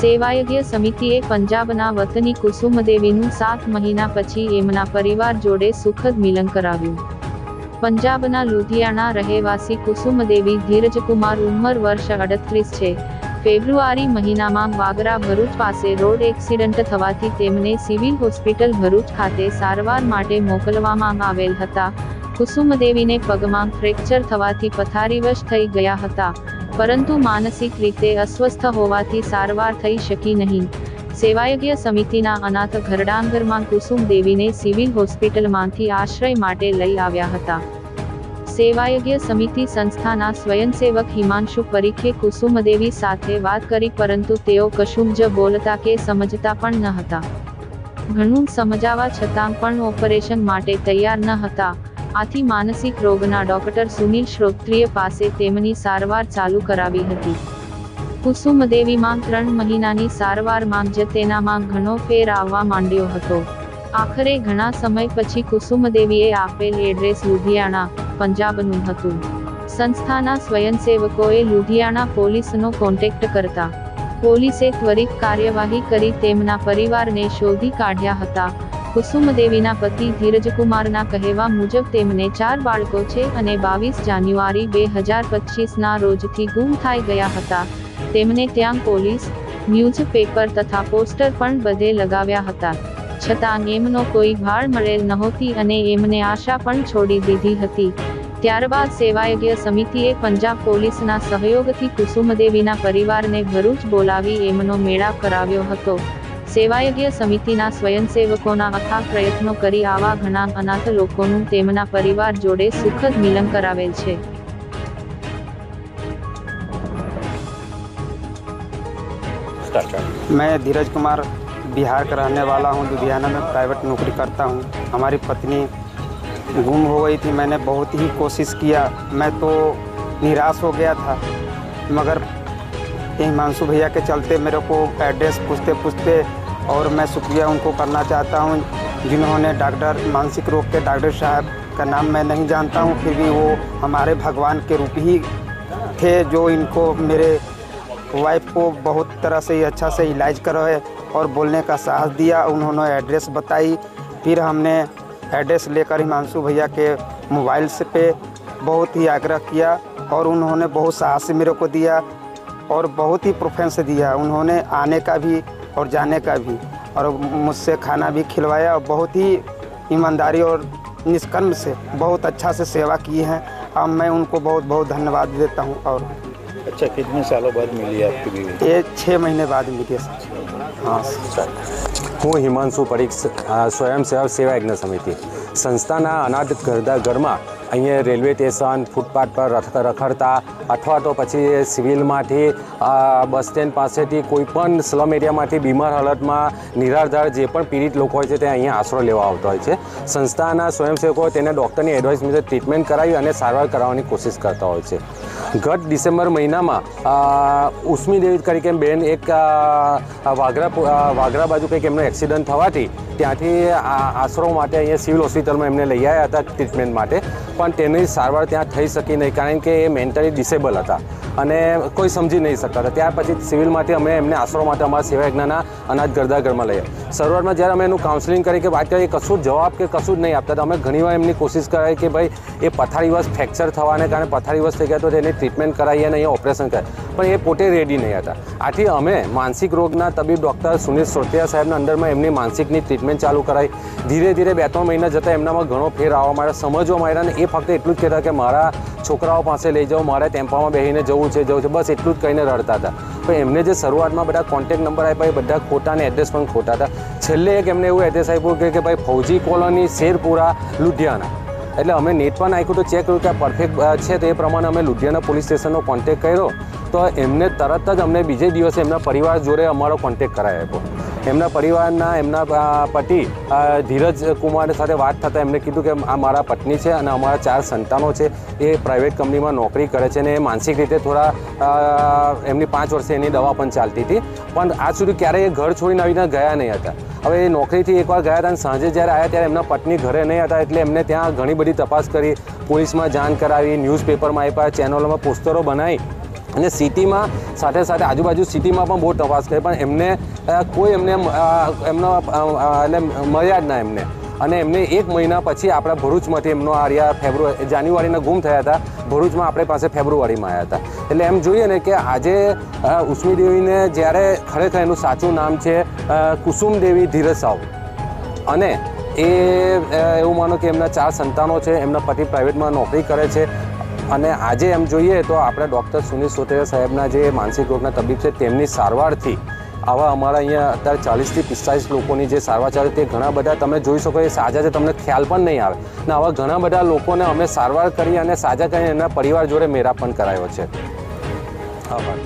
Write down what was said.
સેવાયજ્ઞ સમિતિએ પંજાબના વતની કુસુમદેવીનું 7 મહિના પછી એમના પરિવાર જોડે સુખદ મિલન કરાવ્યું। પંજાબના લુધિયાણા રહેવાસી કુસુમદેવી ધીરજકુમાર ઉંમર વર્ષ 38 છે। ફેબ્રુઆરી મહિનામાં વાગરા ભરૂચ પાસે રોડ એક્સિડન્ટ થવાથી તેમને સિવિલ હોસ્પિટલ ભરૂચ ખાતે સારવાર માટે મોકલવામાં આવેલ હતા। કુસુમદેવીને પગમાં ફ્રેક્ચર થવાથી પથારીવશ થઈ ગયા હતા, પરંતુ માનસિક રીતે અસ્વસ્થ હોવાથી સારવાર થઈ શકી નહીં। સેવાયજ્ઞ સમિતિના અનાથ ઘરડાંગરમાં કુસુમદેવીને સિવિલ હોસ્પિટલમાંથી આશ્રય માટે લઈ આવ્યા હતા। સેવાયજ્ઞ સમિતિ સંસ્થાના સ્વયંસેવક હિમાંશુ પરીખે કુસુમદેવી સાથે વાત કરી, પરંતુ તેઓ કશું જ બોલતા કે સમજતા પણ ન હતા। ઘણું સમજાવવા છતાં પણ ઓપરેશન માટે તૈયાર ન હતા। આથી માનસિક રોગના ડોક્ટર સુનિલ શ્રોત્રિય પાસે તેમની સારવાર ચાલુ કરાવી હતી। કુસુમદેવીમાં 3 મહિનાની સારવારમાં જ તેનામાં ઘણો ફેર આવવા માંડ્યો હતો। આખરે ઘણા સમય પછી કુસુમદેવીએ આપેલ એડ્રેસ લુધિયાણા, પંજાબનું હતું। સંસ્થાના સ્વયંસેવકોએ લુધિયાણા પોલીસનો કોન્ટેક્ટ કરતા પોલીસે ત્વરિત કાર્યવાહી કરી તેમના પરિવારને શોધી કાઢ્યા હતા। કુસુમદેવીના પતિ ધીરજકુમારના કહેવા મુજબ તેમને 4 બાળકો છે અને 22 જાન્યુઆરી 2025ના રોજથી ગુમ થઈ ગયા હતા। તેમને ત્યાં પોલીસ, ન્યૂઝપેપર તથા પોસ્ટર પણ બધે લગાવ્યા હતા, છતાં એમનો કોઈ ભાળ મળેલ નહોતી અને એમને આશા પણ છોડી દીધી હતી। ત્યારબાદ સેવાયજ્ઞ સમિતિએ પંજાબ પોલીસના સહયોગથી કુસુમદેવીના પરિવારને ભરૂચ બોલાવી એમનો મેળાપ કરાવ્યો હતો। સેવાયજ્ઞ સમિતિના સ્વયંસેવકોના અથાગ પ્રયત્નો કરી આવા ઘણા અનાથ લોકોનું તેમના પરિવાર જોડે સુખદ મિલન કરાવેલ છે। मैं धीरज कुमार बिहार का रहने वाला हूँ। लुधियाना में प्राइवेट नौकरी करता हूँ। हमारी पत्नी गुम हो गई थी। मैंने बहुत ही कोशिश किया, मैं तो निराश हो गया था, मगर हिमांशु भैया के चलते मेरे को एड्रेस पूछते पूछते, और मैं शुक्रिया उनको करना चाहता हूँ जिन्होंने डॉक्टर, मानसिक रोग के डॉक्टर साहब का नाम मैं नहीं जानता हूँ, फिर भी वो हमारे भगवान के रूप ही थे, जो इनको मेरे वाइफ को बहुत तरह से अच्छा से इलाज करवाए और बोलने का साहस दिया। उन्होंने एड्रेस बताई, फिर हमने एड्रेस लेकर हिमांशु भैया के मोबाइल से पे बहुत ही आग्रह किया और उन्होंने बहुत साहस मेरे को दिया और बहुत ही प्रेफरेंस दिया। उन्होंने आने का भी और जाने का भी, और मुझसे खाना भी खिलवाया और बहुत ही ईमानदारी और निष्कर्म से बहुत अच्छा से सेवा की है। अब मैं उनको बहुत बहुत धन्यवाद देता हूँ। और अच्छा, कितने सालों बाद मिली आपकी बीवी? ये 6 महीने बाद मिली। हाँ सर। હું હિમાંશુ પરીખ, સ્વયંસેવક સેવાયજ્ઞ સમિતિ સંસ્થાના અનાથ ઘરમાં અહીંયા રેલવે સ્ટેશન, ફૂટપાથ પર રખડતા અથવા તો પછી સિવિલમાંથી, બસ સ્ટેન્ડ પાસેથી કોઈ પણ સ્લમ એરિયામાંથી બીમાર હાલતમાં નિરાધાર જે પણ પીડિત લોકો હોય છે તે અહીંયા આશરો લેવા આવતા હોય છે। સંસ્થાના સ્વયંસેવકો તેને ડૉક્ટરની એડવાઇસ મુજબ ટ્રીટમેન્ટ કરાવી અને સારવાર કરાવવાની કોશિશ કરતા હોય છે। ગત ડિસેમ્બર મહિનામાં ઉષ્મી દેવી તરીકે બેન એક વાગરા બાજુ કંઈક એમનો એક્સિડન્ટ થવાથી ત્યાંથી આશરો માટે અહીંયા સિવિલ હોસ્પિટલમાં એમને લઈ આવ્યા હતા ટ્રીટમેન્ટ માટે, પણ તેની સારવાર ત્યાં થઈ શકી નહીં, કારણ કે એ મેન્ટલી ડિસેબલ હતા અને કોઈ સમજી નહીં શકતા હતા। ત્યાર પછી સિવિલમાંથી અમે એમને આશરો માટે અમારા સેવાયજ્ઞના અનાથ ઘરમાં લઈ આવ્યા। શરૂઆતમાં જ્યારે અમે એનું કાઉન્સેલિંગ કરી કે વાત કરીએ, કશું જવાબ કે કશું જ નહીં આપતા, અમે ઘણીવાર એમની કોશિશ કરાવી કે ભાઈ એ પથારીવશ ફ્રેક્ચર થવાને કારણે પથારીવશ થઈ ગયા તો તેની ટ્રીટમેન્ટ કરાવીએ અને અહીંયા ઓપરેશન કરાય, પણ એ પોતે રેડી નહીં હતા। આથી અમે માનસિક રોગના તબીબ ડૉક્ટર સુનિલ શ્રોત્રિયા સાહેબના અંડરમાં એમની માનસિકની ટ્રીટમેન્ટ ચાલુ કરાવી। ધીરે ધીરે 2-3 મહિના જતાં એમનામાં ઘણો ફેર આવવા માંડ્યો, સમજવા માંડ્યા, અને એ ફક્ત એટલું જ કહેતા કે મારા છોકરાઓ પાસે લઈ જાઓ, મારે ટેમ્પામાં બેસીને જવું છે, બસ એટલું જ કહીને રડતા હતા। પણ એમને જે શરૂઆતમાં બધા કોન્ટેક્ટ નંબર આપ્યા એ બધા ખોટા અને એડ્રેસ પણ ખોટા હતા। છેલ્લે એક એમને એવું એડ્રેસ આપ્યું કે ભાઈ ફૌજી કોલોની, શેરપુરા, લુધિયાણા। એટલે અમે નેટ પર નાખ્યું તો ચેક કર્યું કે આ પરફેક્ટ છે, તો એ પ્રમાણે અમે લુધિયાણા પોલીસ સ્ટેશનનો કોન્ટેક્ટ કર્યો તો એમને તરત જ અમને બીજે દિવસે એમના પરિવાર જોડે અમારો કોન્ટેક્ટ કરાવી આપ્યો। એમના પરિવારના એમના પતિ ધીરજ કુમાર સાથે વાત થતાં એમને કીધું કે આ મારા પત્ની છે અને અમારા 4 સંતાનો છે, એ પ્રાઇવેટ કંપનીમાં નોકરી કરે છે અને એ માનસિક રીતે થોડા એમની 5 વર્ષે એની દવા પણ ચાલતી હતી, પણ આજ સુધી ક્યારેય ઘર છોડીને આવીને ગયા નહીં હતા। હવે એ નોકરીથી એકવાર ગયા હતા અને સાંજે જ્યારે આવ્યા ત્યારે એમના પત્ની ઘરે નહીં હતા, એટલે એમને ત્યાં ઘણી બધી તપાસ કરી, પોલીસમાં જાણ કરાવી, ન્યૂઝપેપરમાં આપ્યા, ચેનલોમાં પોસ્ટરો બનાવી, અને સિટીમાં સાથે સાથે આજુબાજુ સિટીમાં પણ બહુ તપાસ કરી, પણ એમને કોઈ એમનો એટલે મળ્યા જ ના એમને. અને એમને 1 મહિના પછી આપણા ભરૂચમાંથી એમનો જાન્યુઆરીના ગુમ થયા હતા. ભરૂચમાં આપણે પાસે ફેબ્રુઆરીમાં આવ્યા હતા. એટલે એમ જોઈએ ને કે આજે ઉષ્મી દેવીને જ્યારે ખરેખર એનું સાચું નામ છે કુસુમ દેવી ધીરજ સાવ, અને એવું માનો કે એમના 4 સંતાનો છે, એમના પતિ પ્રાઇવેટમાં નોકરી કરે છે. અને આજે એમ જોઈએ તો આપણે ડૉક્ટર સુનિલ સોટેરા સાહેબના જે માનસિક રોગના તબીબ છે તેમની સારવારથી આવા અમારા અહીંયા અત્યારે 40 થી 45 લોકોની જે સારવાર ચાલે તે ઘણા બધા તમે જોઈ શકો એ સાજા છે, તમને ખ્યાલ પણ નહીં આવે. ને આવા ઘણા બધા લોકોને અમે સારવાર કરી અને સાજા કરીને એના પરિવાર જોડે મેળાપ પણ કરાયો છે. આભાર.